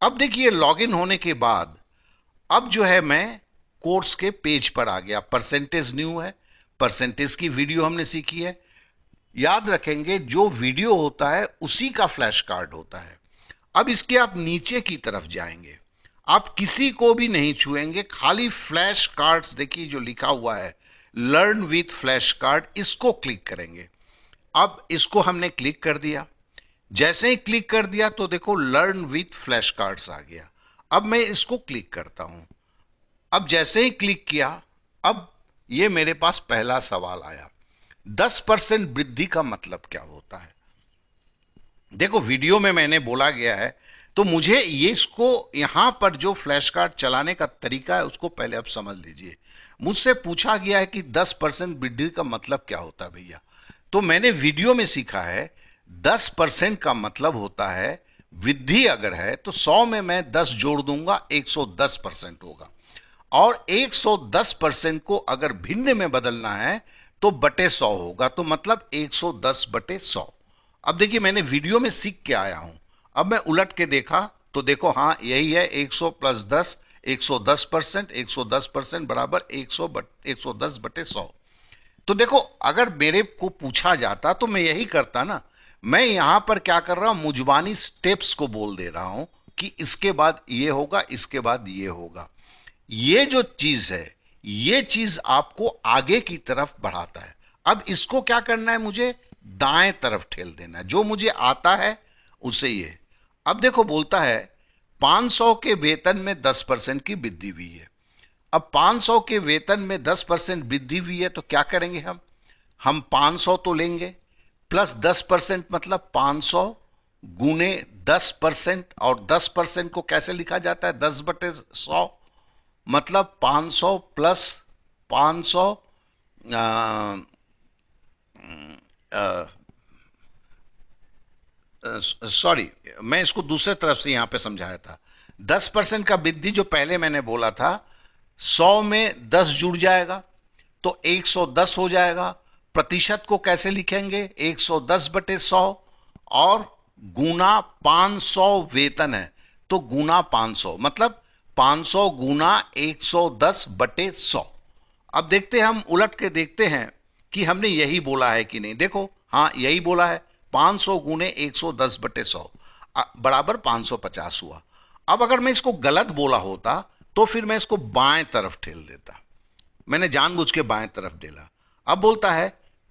अब देखिए लॉगिन होने के बाद अब जो है मैं कोर्स के पेज पर आ गया। परसेंटेज न्यू है, परसेंटेज की वीडियो हमने सीखी है। याद रखेंगे जो वीडियो होता है उसी का फ्लैश कार्ड होता है। अब इसके आप नीचे की तरफ जाएंगे, आप किसी को भी नहीं छुएंगे, खाली फ्लैश कार्ड्स देखिए जो लिखा हुआ है लर्न विथ फ्लैश कार्ड, इसको क्लिक करेंगे। अब इसको हमने क्लिक कर दिया। जैसे ही क्लिक कर दिया तो देखो लर्न विथ फ्लैश कार्ड्स आ गया। अब मैं इसको क्लिक करता हूं। अब जैसे ही क्लिक किया, अब ये मेरे पास पहला सवाल आया, 10% वृद्धि का मतलब क्या होता है। देखो वीडियो में मैंने बोला गया है, तो मुझे ये इसको यहां पर जो फ्लैश कार्ड चलाने का तरीका है उसको पहले आप समझ लीजिए। मुझसे पूछा गया है कि 10% वृद्धि का मतलब क्या होता है भैया, तो मैंने वीडियो में सीखा है 10% का मतलब होता है वृद्धि अगर है तो 100 में मैं 10 जोड़ दूंगा 110% होगा, और 110% को अगर भिन्न में बदलना है तो बटे 100 होगा, तो मतलब 110 बटे 100। अब देखिए मैंने वीडियो में सीख के आया हूं, अब मैं उलट के देखा तो देखो हाँ यही है, 100 प्लस 10 110%, 110% बराबर 110 बटे 100। तो देखो अगर मेरे को पूछा जाता तो मैं यही करता ना, मैं यहां पर क्या कर रहा हूं, मुजबानी स्टेप्स को बोल दे रहा हूं कि इसके बाद ये होगा, इसके बाद ये होगा। ये जो चीज है ये चीज आपको आगे की तरफ बढ़ाता है। अब इसको क्या करना है, मुझे दाएं तरफ ठेल देना है, जो मुझे आता है उसे ये। अब देखो बोलता है 500 के वेतन में 10% की वृद्धि हुई है। अब 500 के वेतन में 10% वृद्धि हुई है तो क्या करेंगे हम 500 तो लेंगे प्लस 10% मतलब 500 गुने 10%, और 10% को कैसे लिखा जाता है 10 बटे 100, मतलब 500 प्लस 500, सॉरी मैं इसको दूसरे तरफ से यहां पे समझाया था। 10% का वृद्धि जो पहले मैंने बोला था 100 में 10 जुड़ जाएगा तो 110 हो जाएगा। प्रतिशत को कैसे लिखेंगे 110 बटे 100, और गुना 500 वेतन है तो गुना 500, मतलब 500 गुना 110 बटे 100। अब देखते हैं, हम उलट के देखते हैं कि हमने यही बोला है कि नहीं। देखो हाँ यही बोला है, 500 गुने 110 बटे 100 बराबर 550 हुआ। अब अगर मैं इसको गलत बोला होता तो फिर मैं इसको बाएं तरफ ठेल देता, मैंने जानबूझ के बाएं तरफ डेला। अब बोलता है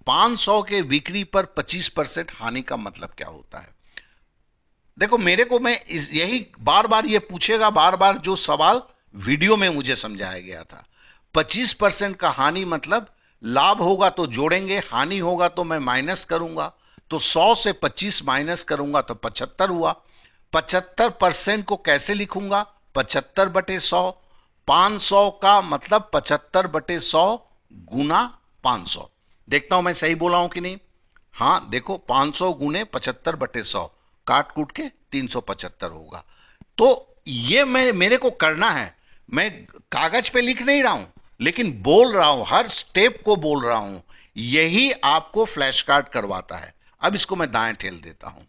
500 के बिक्री पर 25% हानि का मतलब क्या होता है। देखो मेरे को मैं यही बार बार ये पूछेगा, बार बार जो सवाल वीडियो में मुझे समझाया गया था। 25% का हानि मतलब लाभ होगा तो जोड़ेंगे, हानि होगा तो मैं माइनस करूंगा, तो 100 से 25 माइनस करूंगा तो 75 हुआ। 75% को कैसे लिखूंगा 75 बटे 100, 500 का मतलब 75 बटे 100 गुना 500। देखता हूं मैं सही बोला हूं कि नहीं। हाँ देखो 500 गुने 75 बटे 100 काट कूट के 375 होगा। तो ये मेरे को करना है, मैं कागज पे लिख नहीं रहा हूं लेकिन बोल रहा हूं, हर स्टेप को बोल रहा हूं। यही आपको फ्लैश कार्ड करवाता है। अब इसको मैं दाएं ठेल देता हूं।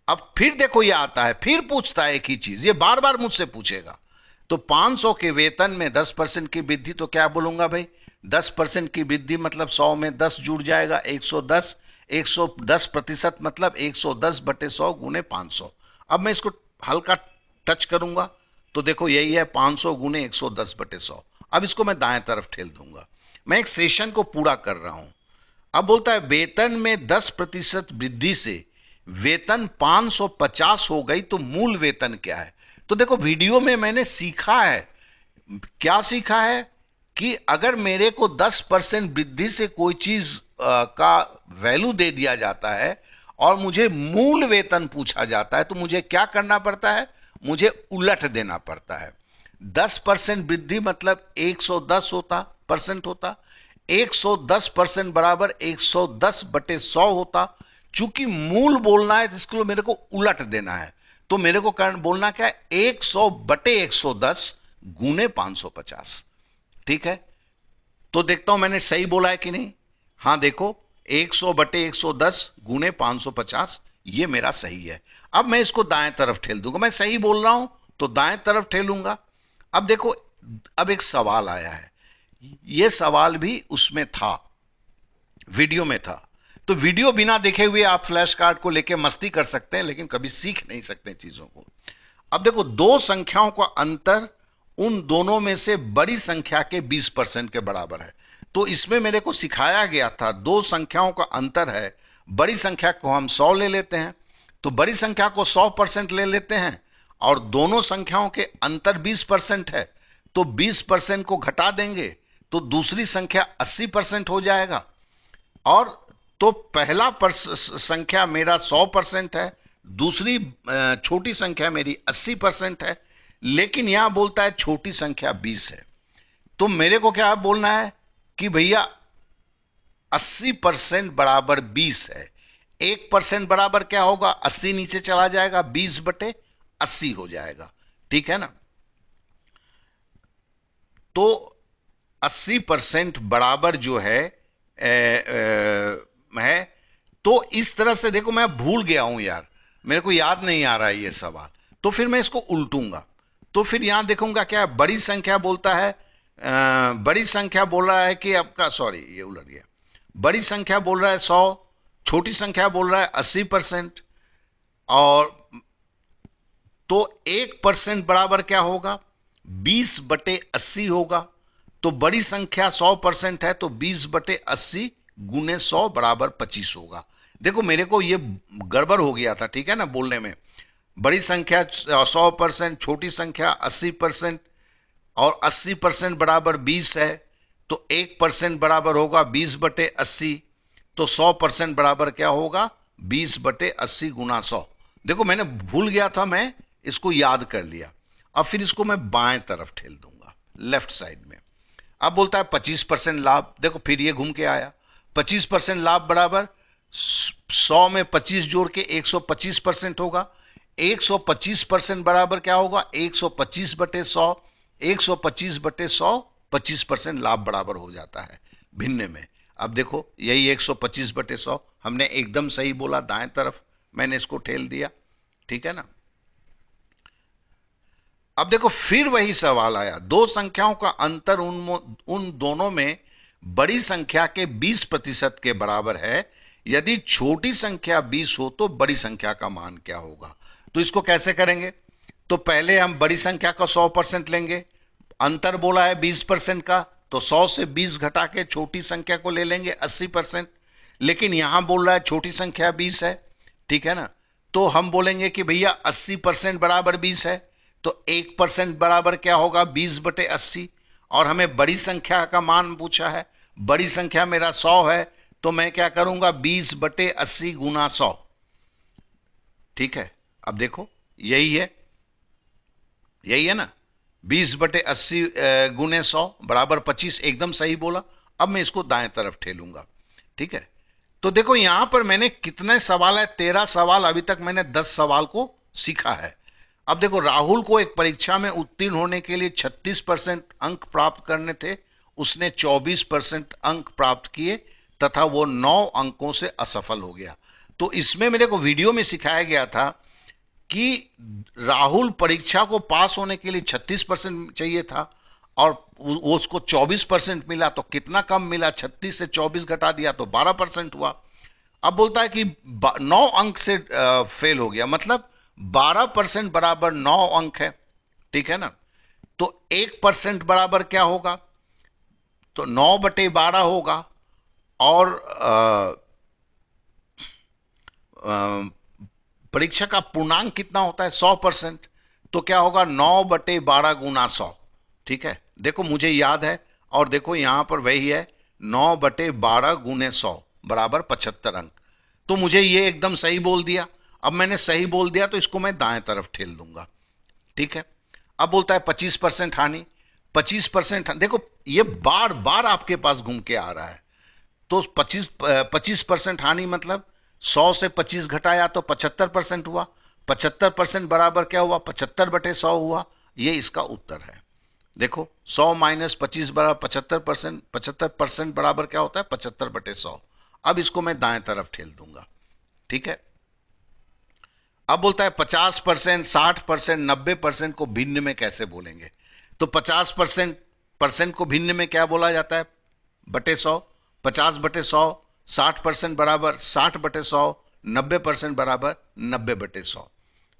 अब फिर देखो ये आता है, फिर पूछता है एक ही चीज, ये बार बार मुझसे पूछेगा। तो 500 के वेतन में 10% की वृद्धि, तो क्या बोलूंगा भाई 10% की वृद्धि मतलब 100 में 10 जुड़ जाएगा 110, 110% मतलब 110 बटे 100 गुने 500। अब मैं इसको हल्का टच करूंगा तो देखो यही है 500 गुने 110 बटे 100। अब इसको मैं दाएं तरफ ठेल दूंगा, मैं एक सेशन को पूरा कर रहा हूं। अब बोलता है वेतन में 10% वृद्धि से वेतन 550 हो गई तो मूल वेतन क्या है। तो देखो वीडियो में मैंने सीखा है, क्या सीखा है कि अगर मेरे को 10% वृद्धि से कोई चीज का वैल्यू दे दिया जाता है और मुझे मूल वेतन पूछा जाता है तो मुझे क्या करना पड़ता है, मुझे उलट देना पड़ता है। 10% वृद्धि मतलब 110 होता परसेंट होता, 110% बराबर 110 बटे 100 होता। चूंकि मूल बोलना है तो इसके लिए मेरे को उलट देना है, तो मेरे को कारण बोलना क्या है 100 बटे 110 गुने 550। ठीक है, तो देखता हूं मैंने सही बोला है कि नहीं। हाँ देखो 100 बटे 110 गुने 550, ये मेरा सही है। अब मैं इसको दाएं तरफ ठेल दूंगा, मैं सही बोल रहा हूं तो दाएं तरफ ठेलूंगा। अब देखो, अब एक सवाल आया है, ये सवाल भी उसमें था, वीडियो में था। तो वीडियो बिना देखे हुए आप फ्लैश कार्ड को लेके मस्ती कर सकते हैं, लेकिन कभी सीख नहीं सकते चीजों को। अब देखो, दो संख्याओं का अंतर उन दोनों में से बड़ी संख्या के 20% के बराबर है। तो इसमें मेरे को सिखाया गया था, दो संख्याओं का अंतर है, बड़ी संख्या को हम 100 ले लेते हैं, तो बड़ी संख्या को 100% ले लेते हैं, और दोनों संख्याओं के अंतर 20% है, तो 20% को घटा देंगे तो दूसरी संख्या 80% हो जाएगा। और तो पहला संख्या मेरा 100% है, दूसरी छोटी संख्या मेरी 80% है, लेकिन यहां बोलता है छोटी संख्या 20 है। तो मेरे को क्या बोलना है कि भैया 80% बराबर 20 है। 1% बराबर क्या होगा, 80 नीचे चला जाएगा, 20/80 हो जाएगा, ठीक है ना। तो 80% बराबर जो है है। तो इस तरह से देखो, मैं भूल गया हूं यार, मेरे को याद नहीं आ रहा है ये सवाल, तो फिर मैं इसको उल्टूंगा। तो फिर यहां देखूंगा क्या है, बड़ी संख्या बोलता है, बड़ी संख्या बोल रहा है कि आपका, सॉरी ये उलट गया, बड़ी संख्या बोल रहा है 100, छोटी संख्या बोल रहा है 80%, और तो 1% बराबर क्या होगा, 20/80 होगा। तो बड़ी संख्या 100% है, तो 20/80 गुने 100 बराबर 25 होगा। देखो मेरे को ये गड़बड़ हो गया था, ठीक है ना, बोलने में। बड़ी संख्या 100%, छोटी संख्या 80%, और 80% बराबर 20 है, तो 1% बराबर होगा 20/80, तो 100% बराबर क्या होगा, 20/80 गुना 100। देखो मैंने भूल गया था, मैं इसको याद कर लिया। अब फिर इसको मैं बाएं तरफ ठेल दूंगा, लेफ्ट साइड में। अब बोलता है 25% लाभ। देखो फिर ये घूम के आया, 25% लाभ बराबर 100 में 25 जोड़ के 125% होगा। 125% बराबर क्या होगा, 125/100, 125/100, 25% लाभ बराबर हो जाता है भिन्न में। अब देखो यही 125/100 हमने एकदम सही बोला, दाएं तरफ मैंने इसको ठेल दिया, ठीक है ना। अब देखो फिर वही सवाल आया, दो संख्याओं का अंतर उन दोनों में बड़ी संख्या के 20% के बराबर है। यदि छोटी संख्या 20 हो तो बड़ी संख्या का मान क्या होगा। तो इसको कैसे करेंगे, तो पहले हम बड़ी संख्या का 100% लेंगे, अंतर बोला है 20% का, तो 100 से 20 घटा के छोटी संख्या को ले लेंगे 80%। लेकिन यहां बोल रहा है छोटी संख्या 20 है, ठीक है ना। तो हम बोलेंगे कि भैया 80% बराबर 20 है, तो 1% बराबर क्या होगा, 20/80। और हमें बड़ी संख्या का मान पूछा है, बड़ी संख्या मेरा 100 है, तो मैं क्या करूंगा, 20/80 गुना 100, ठीक है। अब देखो यही है ना, 20/80 गुने 100 बराबर 25, एकदम सही बोला। अब मैं इसको दाएं तरफ ठेलूंगा, ठीक है। तो देखो यहां पर मैंने कितने सवाल है, 13 सवाल, अभी तक मैंने 10 सवाल को सीखा है। अब देखो राहुल को एक परीक्षा में उत्तीर्ण होने के लिए 36% अंक प्राप्त करने थे, उसने 24% अंक प्राप्त किए तथा वो 9 अंकों से असफल हो गया। तो इसमें मेरे को वीडियो में सिखाया गया था कि राहुल परीक्षा को पास होने के लिए 36% चाहिए था, और वो उसको 24% मिला, तो कितना कम मिला, 36 से 24 घटा दिया तो 12% हुआ। अब बोलता है कि 9 अंक से फेल हो गया, मतलब 12% बराबर 9 अंक है, ठीक है ना। तो 1% बराबर क्या होगा, तो 9/12 होगा, और परीक्षा का पूर्णांक कितना होता है, 100%, तो क्या होगा 9/12 गुना 100, ठीक है। देखो मुझे याद है, और देखो यहां पर वही है, 9/12 गुने 100 बराबर 75 अंक। तो मुझे ये एकदम सही बोल दिया। अब मैंने सही बोल दिया तो इसको मैं दाएं तरफ ठेल दूंगा, ठीक है। अब बोलता है 25% हानि, 25%, देखो ये बार बार आपके पास घूम के आ रहा है। तो 25% हानि मतलब 100 से 25 घटाया तो 75% हुआ, 75% बराबर क्या हुआ, 75/100 हुआ। ये इसका उत्तर है। देखो 100 - 25 बराबर 75%, 75% बराबर क्या होता है, 75/100। अब इसको मैं दाएं तरफ ठेल दूंगा, ठीक है। अब बोलता है 50%, 60%, 90% को भिन्न में कैसे बोलेंगे। तो 50% परसेंट को भिन्न में क्या बोला जाता है, बटे 100। 50/100, 60% बराबर 60/100, 90% बराबर 90/100।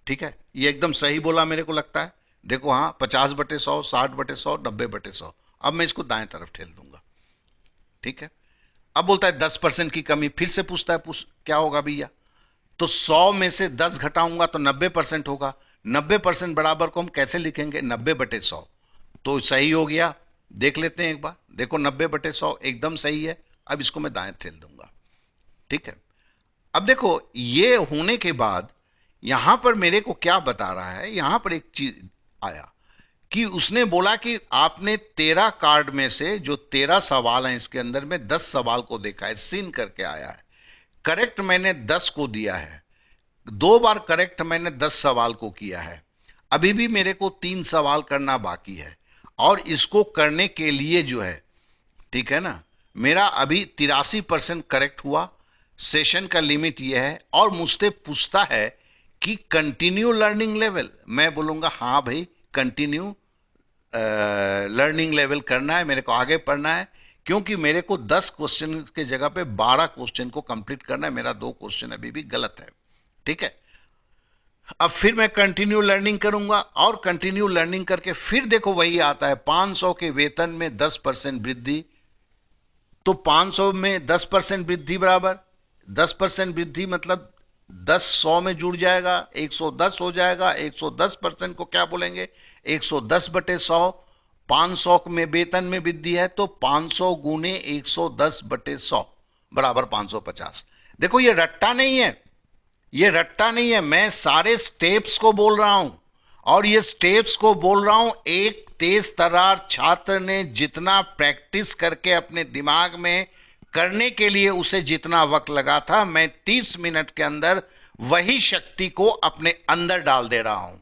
ठीक है, ये एकदम सही बोला मेरे को लगता है। देखो हाँ, 50/100, 60/100, 90/100। अब मैं इसको दाएं तरफ ठेल दूंगा। ठीक है, अब बोलता है 10% की कमी, फिर से पूछता है क्या होगा भैया। तो 100 में से 10 घटाऊंगा तो 90% होगा। 90% बराबर को हम कैसे लिखेंगे, 90/100। तो सही हो गया, देख लेते हैं एक बार। देखो 90/100 एकदम सही है। अब इसको मैं दाएं ठेल दूंगा। ठीक है, अब देखो ये होने के बाद यहां पर मेरे को क्या बता रहा है, यहां पर एक चीज आया कि उसने बोला कि आपने 13 कार्ड में से जो 13 सवाल हैं इसके अंदर में 10 सवाल को देखा है, सीन करके आया है। करेक्ट मैंने 10 को दिया है, 2 बार करेक्ट मैंने 10 सवाल को किया है। अभी भी मेरे को 3 सवाल करना बाकी है, और इसको करने के लिए जो है, ठीक है ना, मेरा अभी 83% करेक्ट हुआ। सेशन का लिमिट यह है, और मुझसे पूछता है कि कंटिन्यू लर्निंग लेवल। मैं बोलूंगा हाँ भाई, कंटिन्यू लर्निंग लेवल करना है, मेरे को आगे पढ़ना है, क्योंकि मेरे को 10 क्वेश्चन के जगह पे 12 क्वेश्चन को कंप्लीट करना है। मेरा 2 क्वेश्चन अभी भी गलत है। ठीक है, अब फिर मैं कंटिन्यू लर्निंग करूंगा, और कंटिन्यू लर्निंग करके फिर देखो वही आता है, 500 के वेतन में 10% वृद्धि। तो 500 में 10% वृद्धि बराबर 10% वृद्धि, मतलब 10 100 में जुड़ जाएगा, 110 हो जाएगा। 110% को क्या बोलेंगे, 110/100। 500 में वेतन में वृद्धि है, तो 500 गुने 110/100 बराबर 550। देखो ये रट्टा नहीं है, ये रट्टा नहीं है, मैं सारे स्टेप्स को बोल रहा हूं, और ये स्टेप्स को बोल रहा हूं एक तेज तर्रार छात्र ने जितना प्रैक्टिस करके अपने दिमाग में करने के लिए उसे जितना वक्त लगा था, मैं 30 मिनट के अंदर वही शक्ति को अपने अंदर डाल दे रहा हूं।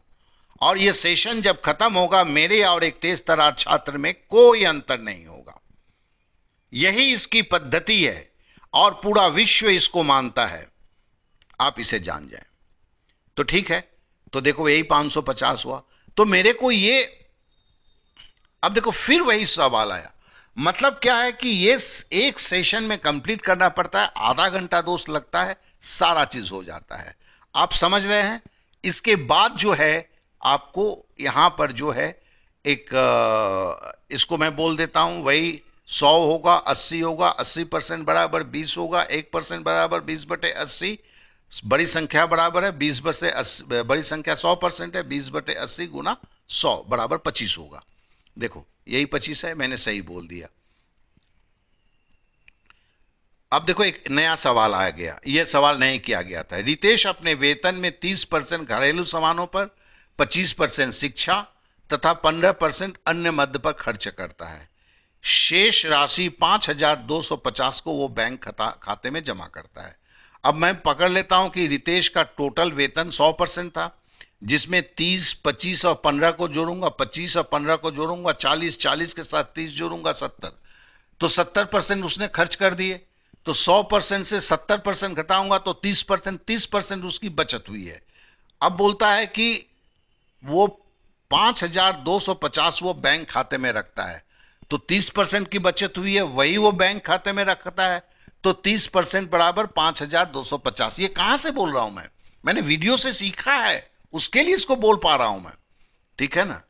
और यह सेशन जब खत्म होगा, मेरे और एक तेज तर्रार छात्र में कोई अंतर नहीं होगा। यही इसकी पद्धति है, और पूरा विश्व इसको मानता है। आप इसे जान जाएं तो ठीक है। तो देखो यही 550 हुआ। तो मेरे को ये, अब देखो फिर वही सवाल आया। मतलब क्या है कि ये एक सेशन में कंप्लीट करना पड़ता है, आधा घंटा दोस्त लगता है, सारा चीज हो जाता है। आप समझ रहे हैं। इसके बाद जो है आपको यहां पर जो है एक इसको मैं बोल देता हूं, वही 100 होगा, 80 होगा, 80% बराबर 20 होगा, 1% बराबर 20/80। बड़ी संख्या बराबर है 20/80, बड़ी संख्या 100% है, 20/80 गुना 100 बराबर 25 होगा। देखो यही 25 है, मैंने सही बोल दिया। अब देखो एक नया सवाल आ गया, यह सवाल नहीं किया गया था। रितेश अपने वेतन में 30% घरेलू सामानों पर, 25% शिक्षा तथा 15% अन्य मद पर खर्च करता है। शेष राशि 5250 को वो बैंक खाते में जमा करता है। अब मैं पकड़ लेता हूं कि रितेश का टोटल वेतन 100% था, जिसमें 30, 25 और 15 को जोड़ूंगा, 25 और 15 को जोड़ूंगा, 40, 40 के साथ 30 जोड़ूंगा, 70। तो 70% उसने खर्च कर दिए। तो 100% से 70% घटाऊंगा तो 30%, 30% उसकी बचत हुई है। अब बोलता है कि वो 5250 वो बैंक खाते में रखता है। तो 30% की बचत हुई है, वही वो बैंक खाते में रखता है। तो 30% बराबर 5250। ये कहां से बोल रहा हूं मैंने वीडियो से सीखा है, उसके लिए इसको बोल पा रहा हूं मैं। ठीक है ना।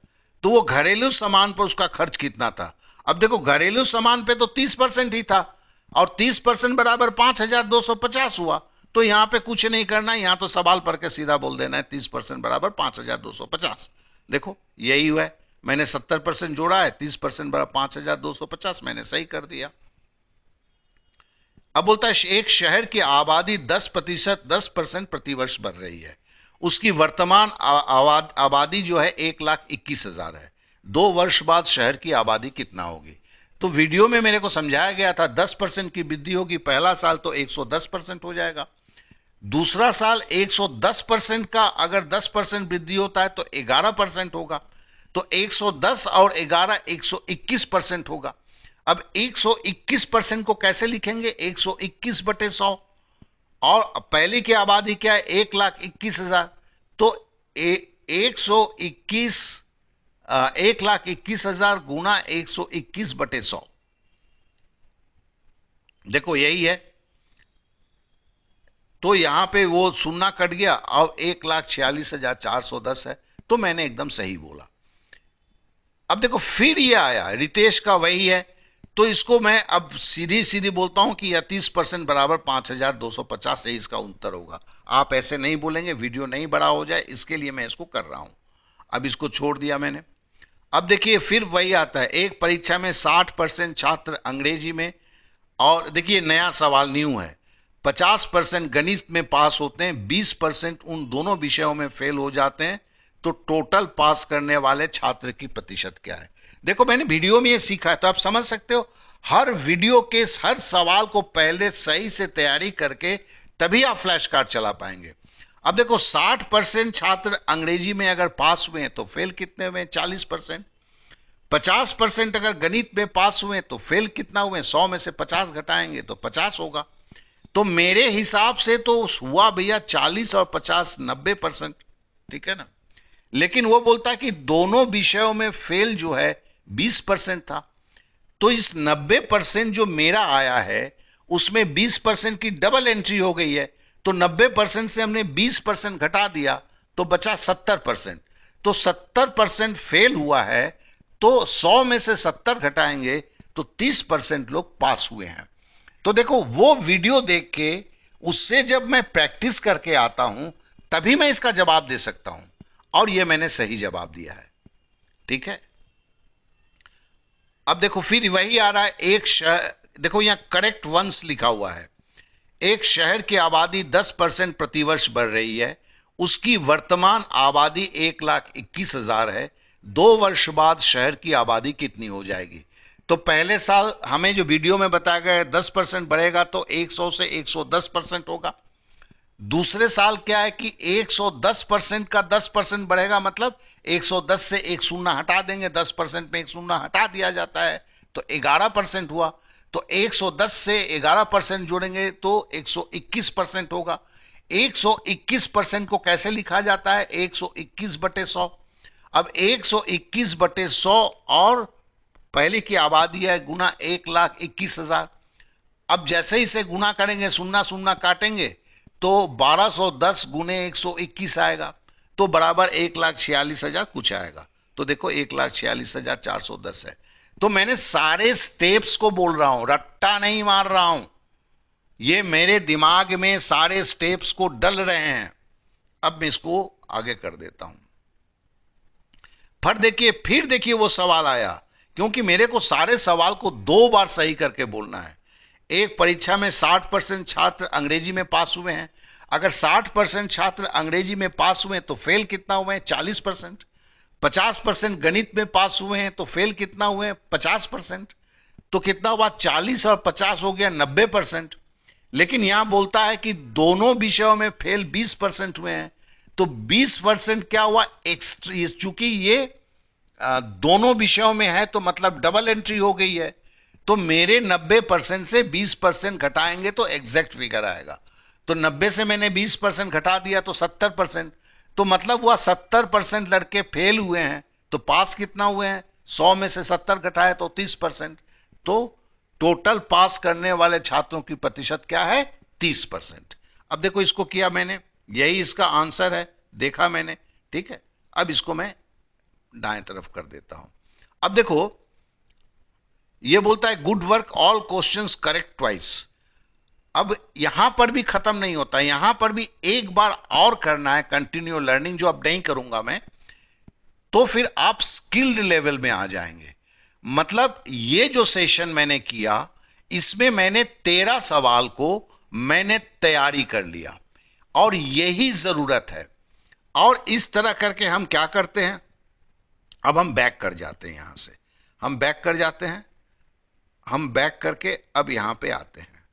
तो वो घरेलू सामान पर उसका खर्च कितना था। अब देखो घरेलू सामान पे तो 30% ही था, और 30% बराबर 5250 हुआ। तो यहां पे कुछ नहीं करना है, यहां तो सवाल पढ़ के सीधा बोल देना है 30% बराबर 5250। देखो यही हुआ है, मैंने 70% जोड़ा है, 30% बराबर 5250, मैंने सही कर दिया। अब बोलता है एक शहर की आबादी 10% प्रतिवर्ष बढ़ रही है। उसकी वर्तमान आबादी जो है 1,21,000 है। 2 वर्ष बाद शहर की आबादी कितना होगी। तो वीडियो में मेरे को समझाया गया था 10% की वृद्धि होगी। पहला साल तो 110% हो जाएगा, दूसरा साल 110% का अगर 10% वृद्धि होता है तो 11% होगा। तो 110 और 11 121% होगा। अब 121% को कैसे लिखेंगे, 121/100। और पहले की आबादी क्या है, 1,21,000। 121 1,21,000 गुना 121/100, देखो यही है। तो यहां पे वो शून्य कट गया, अब 1,46,410 है, तो मैंने एकदम सही बोला। अब देखो फिर ये आया, रितेश का वही है, तो इसको मैं अब सीधी सीधी बोलता हूं कि 30% बराबर 5,250 है, इसका उत्तर होगा। आप ऐसे नहीं बोलेंगे, वीडियो नहीं बड़ा हो जाए, इसके लिए मैं इसको कर रहा हूं। अब इसको छोड़ दिया मैंने। अब देखिए फिर वही आता है, एक परीक्षा में 60% छात्र अंग्रेजी में, और देखिए नया सवाल न्यू है, 50% गणित में पास होते हैं, 20% उन दोनों विषयों में फेल हो जाते हैं, तो टोटल पास करने वाले छात्र की प्रतिशत क्या है। देखो मैंने वीडियो में ये सीखा है, तो आप समझ सकते हो, हर वीडियो के हर सवाल को पहले सही से तैयारी करके तभी आप फ्लैश कार्ड चला पाएंगे। अब देखो 60% छात्र अंग्रेजी में अगर पास हुए हैं तो फेल कितने हुए? 40%। 50% अगर गणित में पास हुए तो फेल कितना हुए? 100 में से 50 घटाएंगे तो 50 होगा। तो मेरे हिसाब से तो हुआ भैया 40 और 50 90%, ठीक है ना। लेकिन वो बोलता है कि दोनों विषयों में फेल जो है 20% था, तो इस 90% जो मेरा आया है उसमें 20% की डबल एंट्री हो गई है, तो 90% से हमने 20% घटा दिया तो बचा 70%। तो 70% फेल हुआ है, तो 100 में से 70 घटाएंगे तो 30% लोग पास हुए हैं। तो देखो वो वीडियो देख के उससे जब मैं प्रैक्टिस करके आता हूं तभी मैं इसका जवाब दे सकता हूं, और ये मैंने सही जवाब दिया है, ठीक है। अब देखो फिर वही आ रहा है, एक शहर, देखो यहां करेक्ट वंस लिखा हुआ है, एक शहर की आबादी 10% प्रतिवर्ष बढ़ रही है, उसकी वर्तमान आबादी 1,21,000 है, 2 वर्ष बाद शहर की आबादी कितनी हो जाएगी। तो पहले साल हमें जो वीडियो में बताया गया है 10% बढ़ेगा तो 100 से 110% होगा। दूसरे साल क्या है कि 110% का 10% बढ़ेगा, मतलब 110 से एक शून्य हटा देंगे, 10% में एक शून्य हटा दिया जाता है तो 11% हुआ। तो 110 से 11% जोड़ेंगे तो 121% होगा। 121% को कैसे लिखा जाता है? 121/100। अब 121/100 और पहले की आबादी है गुना 1,21,000। अब जैसे ही से गुना करेंगे, शून्य शून्य काटेंगे तो 1210 गुने 121 आएगा, तो बराबर 1,46,000 कुछ आएगा। तो देखो 1,46,410 है। तो मैंने सारे स्टेप्स को बोल रहा हूं, रट्टा नहीं मार रहा हूं, ये मेरे दिमाग में सारे स्टेप्स को डल रहे हैं। अब मैं इसको आगे कर देता हूं। फिर देखिए वो सवाल आया, क्योंकि मेरे को सारे सवाल को 2 बार सही करके बोलना है। एक परीक्षा में 60% छात्र अंग्रेजी में पास हुए हैं, अगर 60% छात्र अंग्रेजी में पास हुए तो फेल कितना हुए हैं? 40%। 50% गणित में पास हुए हैं तो फेल कितना हुए हैं? 50%। तो कितना हुआ? 40 और 50 हो गया 90%। लेकिन यहां बोलता है कि दोनों विषयों में फेल 20% हुए हैं, तो 20% क्या हुआ? एक्स्ट्रा, चूंकि ये दोनों विषयों में है तो मतलब डबल एंट्री हो गई है, तो मेरे 90% से 20% घटाएंगे तो एग्जैक्ट फिगर आएगा। तो 90 से मैंने 20% घटा दिया तो 70%, तो मतलब हुआ 70% लड़के फेल हुए हैं, तो पास कितना हुए हैं? 100 में से 70 घटाए तो 30%। तो टोटल पास करने वाले छात्रों की प्रतिशत क्या है? 30%। अब देखो इसको किया मैंने, यही इसका आंसर है, देखा मैंने, ठीक है। अब इसको मैं दाएं तरफ कर देता हूं। अब देखो ये बोलता है good work, all questions correct twice. अब यहां पर भी खत्म नहीं होता, यहां पर भी एक बार और करना है, कंटिन्यू लर्निंग, जो अब नहीं करूंगा मैं, तो फिर आप स्किल्ड लेवल में आ जाएंगे। मतलब ये जो सेशन मैंने किया इसमें मैंने 13 सवाल को मैंने तैयारी कर लिया, और यही जरूरत है। और इस तरह करके हम क्या करते हैं, अब हम बैक कर जाते हैं, यहां से हम बैक कर जाते हैं, हम बैक करके अब यहां पे आते हैं।